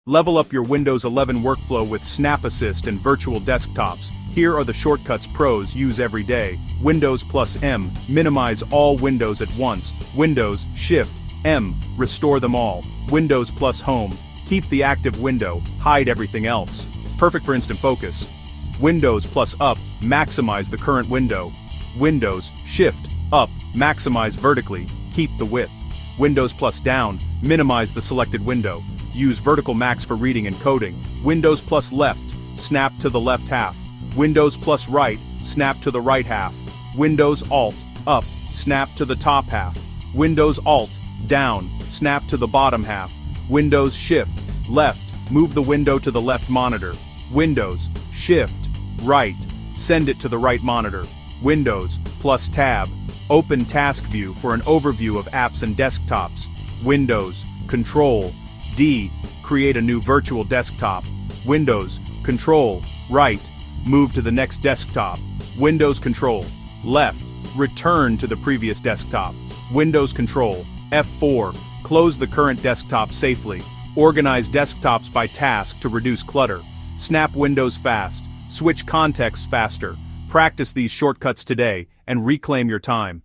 Level up your Windows 11 workflow with Snap Assist and virtual desktops. Here are the shortcuts pros use every day. Windows+M, minimize all windows at once. Windows, Shift+M, restore them all. Windows+Home, keep the active window, hide everything else. Perfect for instant focus. Windows+Up, maximize the current window. Windows, Shift+Up, maximize vertically, keep the width. Windows+Down, minimize the selected window. Use vertical max for reading and coding. Windows+Left, snap to the left half. Windows+Right, snap to the right half. Windows Alt, up, snap to the top half. Windows Alt, down, snap to the bottom half. Windows Shift, left, move the window to the left monitor. Windows, Shift, right, send it to the right monitor. Windows+Tab, open task view for an overview of apps and desktops. Windows, Ctrl+D, create a new virtual desktop. Windows, Ctrl+Right, move to the next desktop. Windows Ctrl+Left, return to the previous desktop. Windows Ctrl+F4, close the current desktop safely. Organize desktops by task to reduce clutter. Snap windows fast, switch contexts faster. Practice these shortcuts today and reclaim your time.